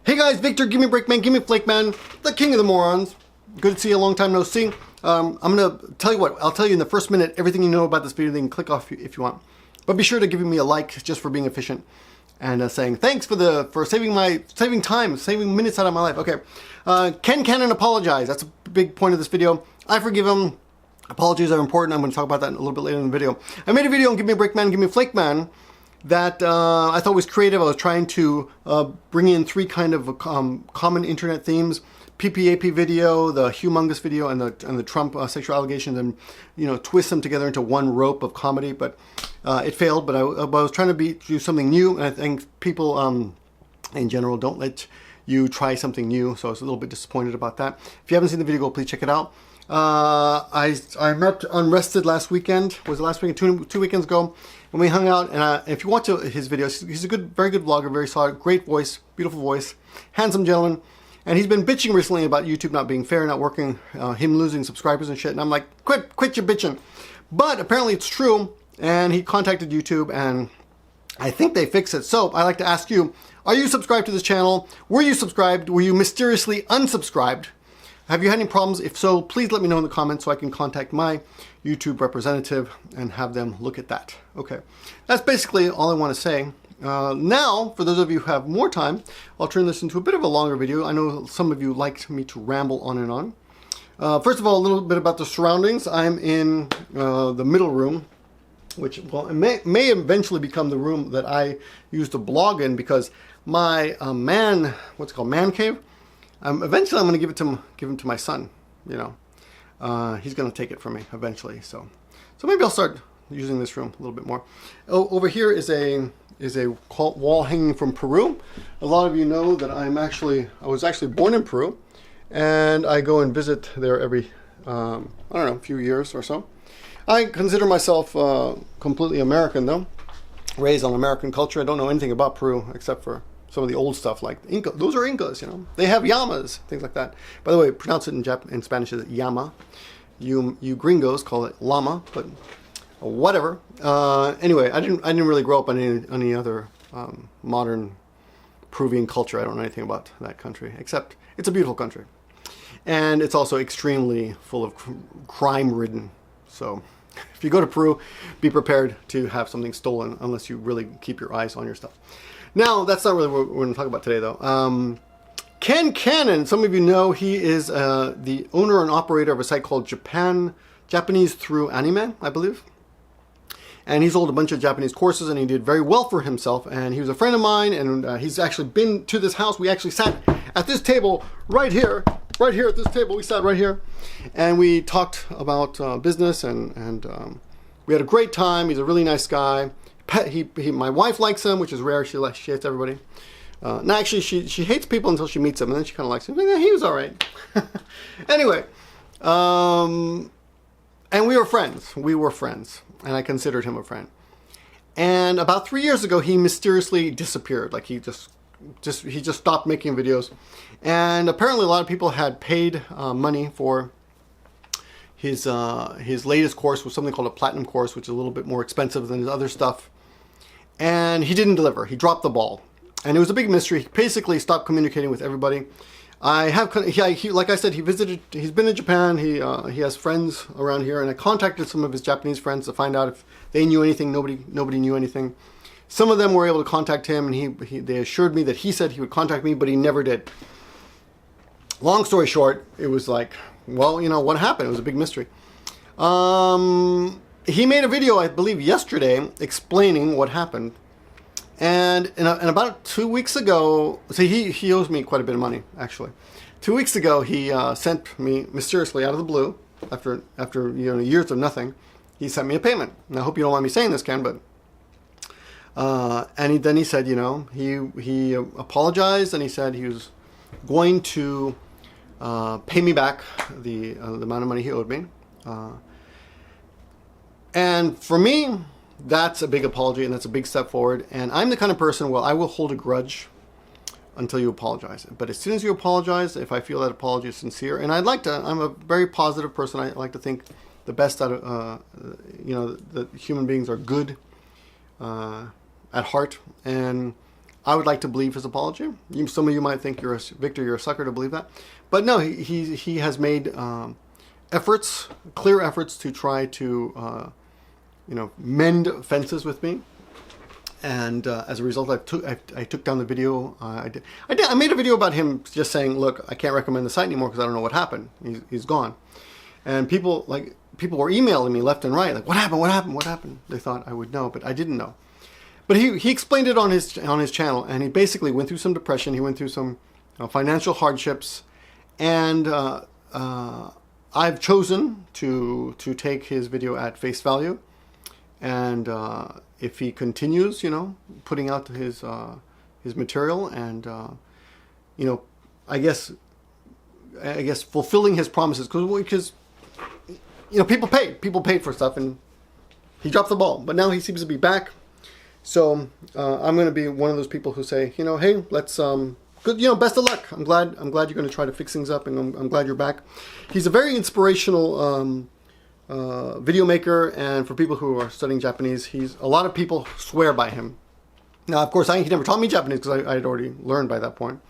Hey guys, Victor, Gimme Breakman, Gimme Flakeman, the king of the morons. Good to see you, a long time no see. I'm gonna tell you what, I'll tell you in the first minute everything you know about this video, then you can click off if you want. But be sure to give me a like just for being efficient and saying thanks for saving minutes out of my life. Okay, Ken Cannon apologized. That's a big point of this video. I forgive him. Apologies are important. I'm going to talk about that a little bit later in the video. I made a video on Gimme Breakman, Gimme Flakeman that I thought was creative. I was trying to bring in three kind of common internet themes: PPAP video, the humongous video, and the Trump sexual allegations, and twist them together into one rope of comedy. But it failed. But I was trying to do something new, and I think people in general don't let you try something new. So I was a little bit disappointed about that. If you haven't seen the video, go please check it out. I met Unrested last weekend. Was it last weekend? Two weekends ago. And we hung out, and if you watch his videos, he's a very good vlogger, very solid, great voice, beautiful voice, handsome gentleman. And he's been bitching recently about YouTube not being fair, not working, him losing subscribers and shit. And I'm like, quit your bitching. But apparently it's true, and he contacted YouTube, and I think they fixed it. So I like to ask you, are you subscribed to this channel? Were you subscribed? Were you mysteriously unsubscribed? Have you had any problems? If so, please let me know in the comments so I can contact my YouTube representative and have them look at that. Okay, that's basically all I want to say. Now, for those of you who have more time, I'll turn this into a bit of a longer video. I know some of you liked me to ramble on and on. First of all, a little bit about the surroundings. I'm in the middle room, which may eventually become the room that I use to blog in, because my man cave. Eventually, I'm going to give him to my son. He's going to take it from me eventually. So maybe I'll start using this room a little bit more. Oh, over here is a wall hanging from Peru. A lot of you know that I was actually born in Peru, and I go and visit there every I don't know, few years or so. I consider myself completely American, though, raised on American culture. I don't know anything about Peru except for some of the old stuff, like Inca. Those are Incas, They have llamas, things like that. By the way, pronounce it in Spanish as llama. You gringos call it llama, but whatever. Anyway, I didn't really grow up on any other modern Peruvian culture. I don't know anything about that country, except it's a beautiful country, and it's also extremely full of crime-ridden. So if you go to Peru, be prepared to have something stolen, unless you really keep your eyes on your stuff. Now, that's not really what we're going to talk about today, though. Ken Cannon, some of you know, he is the owner and operator of a site called Japanese Through Anime, I believe. And he's sold a bunch of Japanese courses, and he did very well for himself. And he was a friend of mine, and he's actually been to this house. We actually sat at this table right here at this table. We sat right here, and we talked about business, and we had a great time. He's a really nice guy. My wife likes him, which is rare. She hates everybody. No, actually, she hates people until she meets them, and then she kind of likes him. Yeah, he was all right. Anyway, and we were friends. And I considered him a friend. And about 3 years ago, he mysteriously disappeared. Like he just stopped making videos. And apparently, a lot of people had paid money for his latest course, was something called a platinum course, which is a little bit more expensive than his other stuff. And he didn't deliver. He dropped the ball. And it was a big mystery. He basically stopped communicating with everybody. Like I said, he's been in Japan. He has friends around here, and I contacted some of his Japanese friends to find out if they knew anything. Nobody knew anything. Some of them were able to contact him, and they assured me that he said he would contact me, but he never did. Long story short, it was like, well, what happened? It was a big mystery. He made a video, I believe, yesterday explaining what happened. And about 2 weeks ago, so he owes me quite a bit of money, actually. 2 weeks ago, he sent me mysteriously out of the blue, after years of nothing, he sent me a payment. And I hope you don't mind me saying this, Ken, but then he said, he apologized, and he said he was going to pay me back the amount of money he owed me. And for me, that's a big apology, and that's a big step forward. And I'm the kind of person, I will hold a grudge until you apologize. But as soon as you apologize, if I feel that apology is sincere, and I'm a very positive person. I like to think the best out of, that human beings are good at heart. And I would like to believe his apology. Some of you might think Victor, you're a sucker to believe that. But no, he has made efforts, clear efforts to try to, mend fences with me. And as a result, I took down the video. I made a video about him just saying, look, I can't recommend the site anymore because I don't know what happened. He's gone. And people were emailing me left and right, like, what happened? What happened? What happened? They thought I would know, but I didn't know. But he explained it on his channel, and he basically went through some depression. He went through some financial hardships, and I've chosen to take his video at face value. And if he continues, putting out his material, and I guess fulfilling his promises, because people paid for stuff, and he dropped the ball. But now he seems to be back. So I'm going to be one of those people who say, hey, let's good, best of luck. I'm glad you're going to try to fix things up, and I'm glad you're back. He's a very inspirational video maker, and for people who are studying Japanese, a lot of people swear by him. Now, of course, he never taught me Japanese because I had already learned by that point.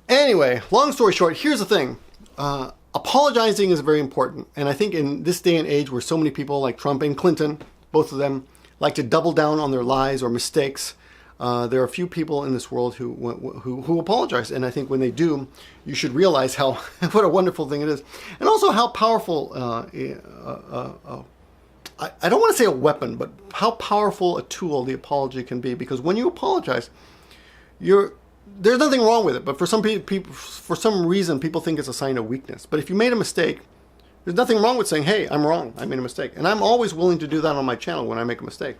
Anyway, long story short, here's the thing. Apologizing is very important, and I think in this day and age where so many people like Trump and Clinton, both of them, like to double down on their lies or mistakes, there are a few people in this world who apologize, and I think when they do, you should realize what a wonderful thing it is, and also how powerful. I don't want to say a weapon, but how powerful a tool the apology can be. Because when you apologize, there's nothing wrong with it, but for some people, for some reason, people think it's a sign of weakness. But if you made a mistake, there's nothing wrong with saying, "Hey, I'm wrong. I made a mistake," and I'm always willing to do that on my channel when I make a mistake.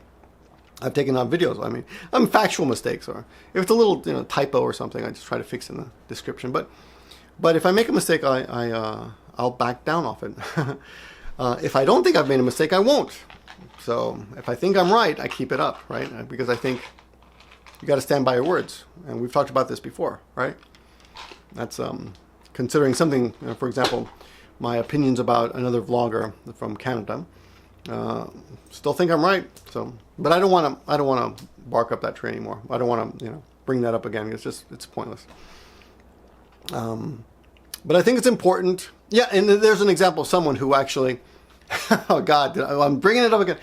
I've taken on videos. I'm factual mistakes, or if it's a little typo or something, I just try to fix in the description. But if I make a mistake, I'll back down off it. If I don't think I've made a mistake, I won't. So if I think I'm right, I keep it up, right? Because I think you got to stand by your words, and we've talked about this before, right? That's considering something. For example, my opinions about another vlogger from Canada. Still think I'm right. So, but I don't want to bark up that tree anymore. I don't want to bring that up again. It's pointless. But I think it's important. Yeah, and there's an example of someone who actually, oh God, I'm bringing it up again.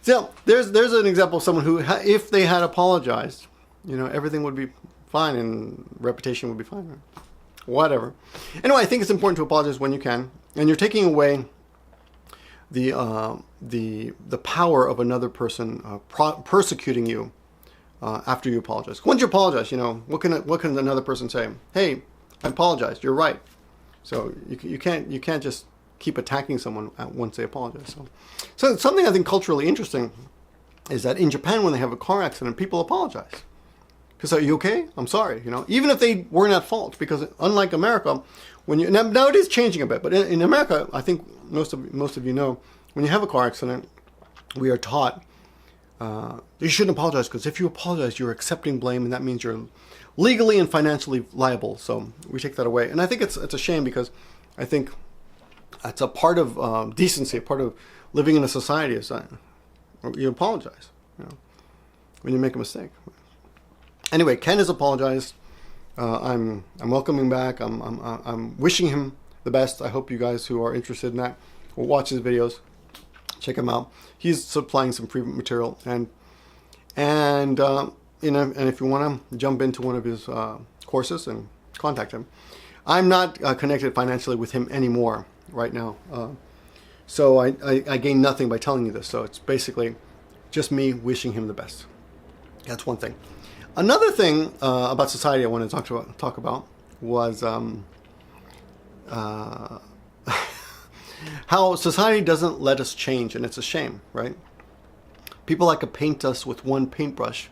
So there's an example of someone who, if they had apologized, everything would be fine and reputation would be fine. Right? Whatever. Anyway, I think it's important to apologize when you can, and you're taking away the power of another person persecuting you after you apologize. Once you apologize, what can another person say? Hey, I apologized. You're right. So you can't just keep attacking someone once they apologize. So something I think culturally interesting is that in Japan, when they have a car accident, people apologize. Because are you okay? I'm sorry. Even if they weren't at fault. Because unlike America, now it is changing a bit, but in America, I think most of you know, when you have a car accident, we are taught you shouldn't apologize, because if you apologize, you're accepting blame, and that means you're legally and financially liable. So we take that away, and I think it's a shame, because I think it's a part of decency, a part of living in a society is that you apologize, when you make a mistake. Anyway, Ken has apologized. I'm welcoming back. I'm wishing him the best. I hope you guys who are interested in that will watch his videos. Check him out. He's supplying some free material, and if you want to jump into one of his courses, and contact him. I'm not connected financially with him anymore right now, so I gain nothing by telling you this. So it's basically just me wishing him the best. That's one thing. Another thing about society I want to talk about was how society doesn't let us change, and it's a shame, right? People like to paint us with one paintbrush,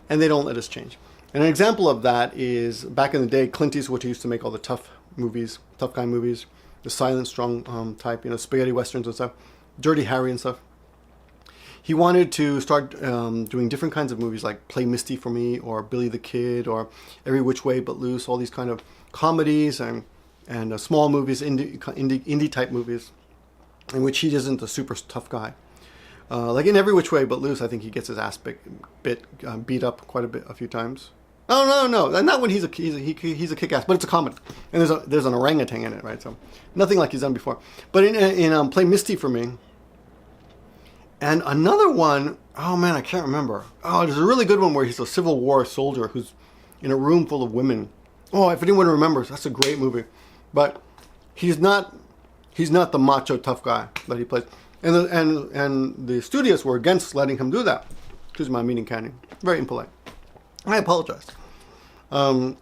and they don't let us change. And an example of that is back in the day, Clint Eastwood used to make all the tough guy movies, the silent, strong type, spaghetti westerns and stuff, Dirty Harry and stuff. He wanted to start doing different kinds of movies, like Play Misty for Me, or Billy the Kid, or Every Which Way But Loose, all these kind of comedies and small movies, indie type movies, in which he isn't a super tough guy. Like in Every Which Way But Loose, I think he gets his ass beat up quite a few times. Oh no, not when he's a kick-ass, but it's a comedy, and there's an orangutan in it, right? So nothing like he's done before. But in Play Misty for Me, and another one, oh man, I can't remember. Oh, there's a really good one where he's a Civil War soldier who's in a room full of women. Oh, if anyone remembers, that's a great movie. But he's not the macho tough guy that he plays, and the studios were against letting him do that. Excuse my meaning, Candy. Very impolite. I apologize. The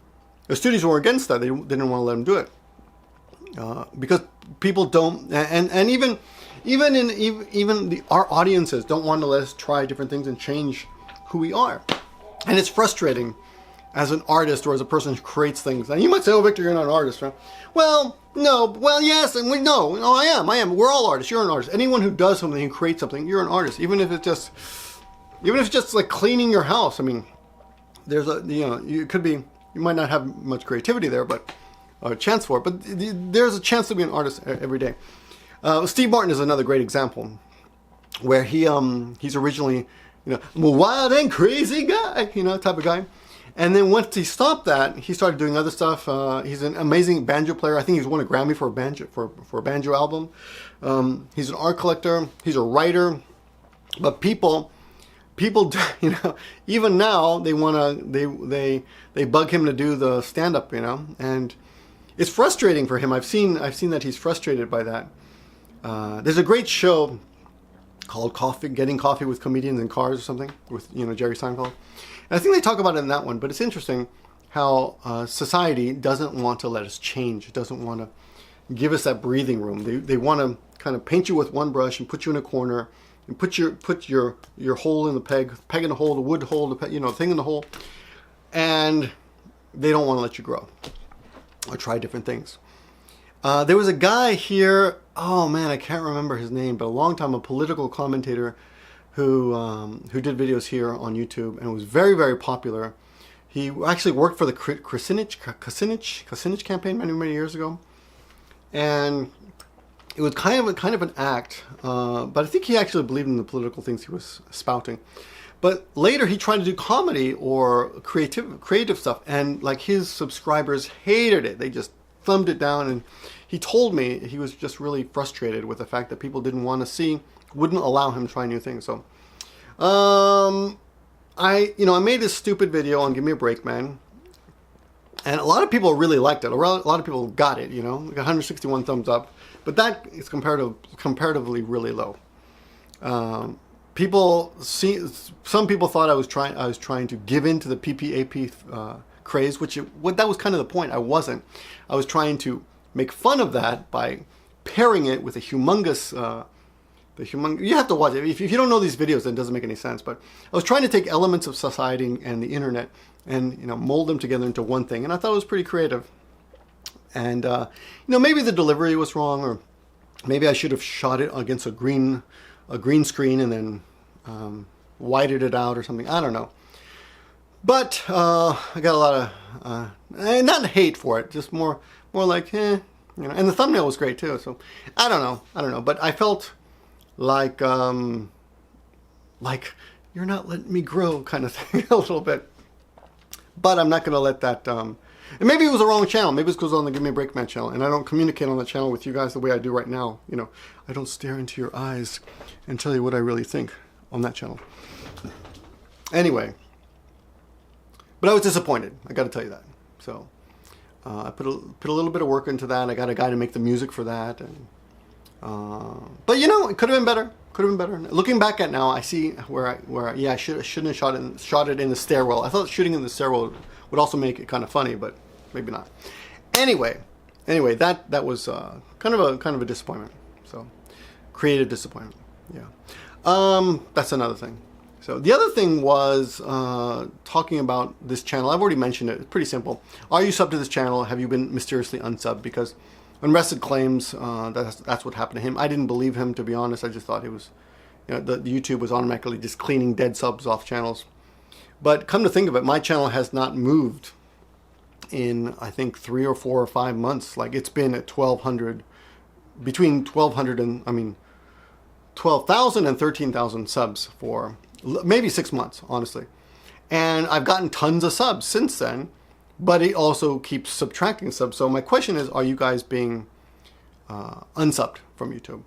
studios were against that. They didn't want to let him do it because people don't, and even our audiences don't want to let us try different things and change who we are, and it's frustrating as an artist or as a person who creates things. And you might say, "Oh, Victor, you're not an artist, right?" Well, no. Well, yes, and no, I am. We're all artists. You're an artist. Anyone who does something, who creates something, you're an artist. Even if it's just like cleaning your house. I mean, there's you might not have much creativity there, but a chance for it. But there's a chance to be an artist every day. Steve Martin is another great example, where he's originally a wild and crazy guy, type of guy. And then once he stopped that, he started doing other stuff. He's an amazing banjo player. I think he's won a Grammy for a banjo album. He's an art collector. He's a writer. But people, even now they bug him to do the stand-up, and it's frustrating for him. I've seen that he's frustrated by that. There's a great show called Getting Coffee with Comedians in Cars or something with Jerry Seinfeld. And I think they talk about it in that one, but it's interesting how society doesn't want to let us change. It doesn't want to give us that breathing room. They want to kind of paint you with one brush and put you in a corner and put your hole in the peg in the hole, the wood hole, the thing in the hole, and they don't want to let you grow or try different things. There was a guy here, oh man, I can't remember his name, but a long time, a political commentator who did videos here on YouTube and was very, very popular. He actually worked for the Kucinich campaign many years ago, and it was kind of an act, but I think he actually believed in the political things he was spouting. But later he tried to do comedy or creative stuff, and like his subscribers hated it. They just thumbed it down, and he told me he was just really frustrated with the fact that people wouldn't allow him to try new things. So I made this stupid video on Give Me a Break, Man, and a lot of people really liked it. A lot of people got it, got 161 thumbs up, but that is comparatively really low. Some people thought I was trying to give in to the PPAP craze, that was kind of the point. I wasn't. I was trying to make fun of that by pairing it with a humongous. You have to watch it. If you don't know these videos, then it doesn't make any sense. But I was trying to take elements of society and the internet and mold them together into one thing, and I thought it was pretty creative. And maybe the delivery was wrong, or maybe I should have shot it against a green screen and then whited it out or something. I don't know. But I got a lot of not hate for it, just more like and the thumbnail was great too. So I don't know. But I felt like you're not letting me grow kind of thing a little bit. But I'm not going to let that. And maybe it was the wrong channel. Maybe it's because on the Give Me a Break Man channel, and I don't communicate on the channel with you guys the way I do right now. I don't stare into your eyes and tell you what I really think on that channel. Anyway, but I was disappointed. I got to tell you that. So I put a little bit of work into that. I got a guy to make the music for that, and but it could have been better. Looking back at now, I see where I shouldn't have shot it in the stairwell. I thought shooting in the stairwell would also make it kind of funny, but maybe not. Anyway, that was kind of a disappointment. So, creative disappointment. Yeah. That's another thing. So the other thing was talking about this channel. I've already mentioned it. It's pretty simple. Are you subbed to this channel? Have you been mysteriously unsubbed? Because Unrested claims that's what happened to him. I didn't believe him, to be honest. I just thought he was, the YouTube was automatically just cleaning dead subs off channels. But come to think of it, my channel has not moved in, I think, 3 or 4 or 5 months. Like, it's been at 1,200, between 1,200 and, 12,000 and 13,000 subs for maybe 6 months, honestly. And I've gotten tons of subs since then, but it also keeps subtracting subs. So my question is, are you guys being unsubbed from YouTube?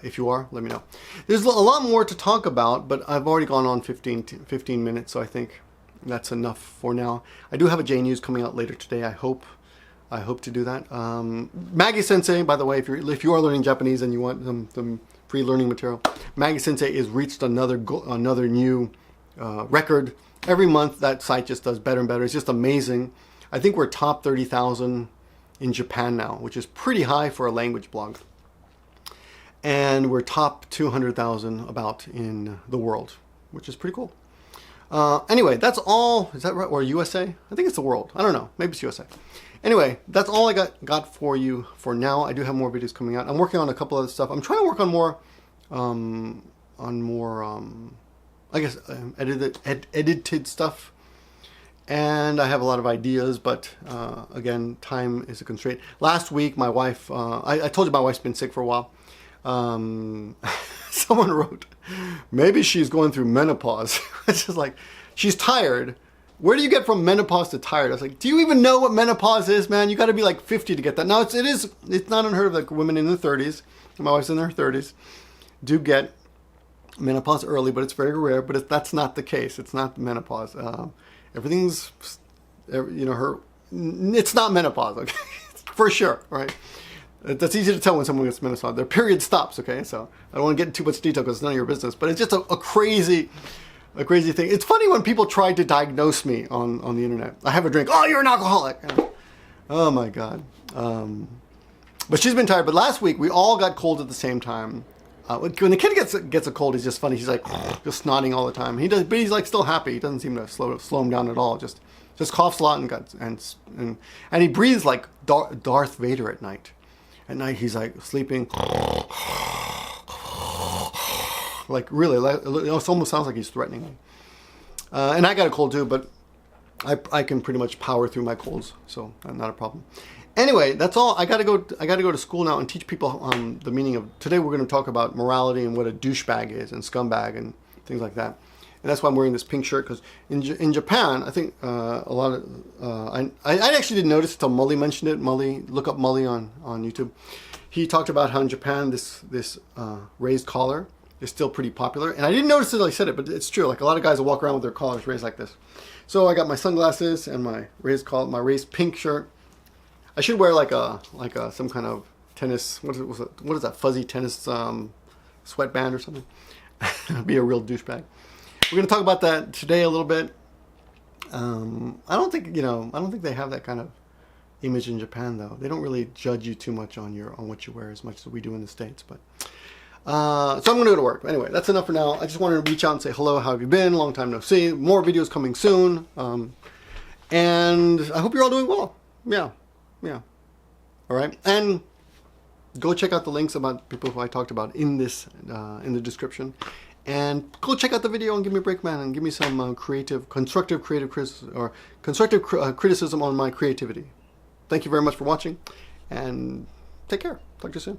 If you are, let me know. There's a lot more to talk about, but I've already gone on 15 minutes, so I think that's enough for now. I do have a J News coming out later today. I hope to do that. Maggie Sensei, by the way, if you are learning Japanese and you want some free learning material, Maggie Sensei has reached another new record. Every month that site just does better and better. It's just amazing. I think we're top 30,000 in Japan now, which is pretty high for a language blog. And we're top 200,000 about in the world, which is pretty cool. Anyway, that's all. Is that right? Or USA? I think it's the world. I don't know. Maybe it's USA. Anyway, that's all I got for you for now. I do have more videos coming out. I'm working on a couple other stuff. I'm trying to work on more, I guess, edited stuff. And I have a lot of ideas, but again, time is a constraint. Last week, my wife, I told you my wife's been sick for a while. Someone wrote, maybe she's going through menopause. It's just like, she's tired. Where do you get from menopause to tired? I was like, do you even know what menopause is, man? You got to be like 50 to get that. Now, it's not unheard of. Like women in their 30s, my wife's in her 30s, do get menopause early, but it's very rare. But that's not the case. It's not menopause. Everything's, it's not menopause, okay? For sure, right? That's easy to tell when someone gets menopause. Their period stops, okay? So I don't want to get into too much detail because it's none of your business. But it's just a crazy thing. It's funny when people try to diagnose me on the internet. I have a drink. Oh, you're an alcoholic. Oh my God. But she's been tired. But last week we all got cold at the same time. When the kid gets a cold, he's just funny. He's like just snotting all the time. But he's like still happy. He doesn't seem to slow him down at all. Just coughs a lot and he breathes like Darth Vader at night. At night he's like sleeping, like really, it almost sounds like he's threatening me. And I got a cold too, but I can pretty much power through my colds, so not a problem. Anyway, that's all. I gotta go to school now and teach people the meaning of. Today we're going to talk about morality and what a douchebag is and scumbag and things like that. And that's why I'm wearing this pink shirt, because in Japan, I think a lot of I actually didn't notice until Mully mentioned it. Mully, look up Mully on YouTube. He talked about how in Japan this raised collar is still pretty popular, and I didn't notice it until I said it, but it's true. Like a lot of guys will walk around with their collars raised like this. So I got my sunglasses and my raised pink shirt. I should wear like some kind of tennis. What is that fuzzy tennis sweatband or something? Be a real douchebag. We're going to talk about that today a little bit. I don't think they have that kind of image in Japan, though. They don't really judge you too much on what you wear as much as we do in the States. But so I'm going to go to work. Anyway, that's enough for now. I just wanted to reach out and say hello. How have you been? Long time no see. More videos coming soon. And I hope you're all doing well. Yeah. All right. And go check out the links about people who I talked about in the description. And go check out the video and give me a break, man, and give me some constructive criticism on my creativity. Thank you very much for watching, and take care. Talk to you soon.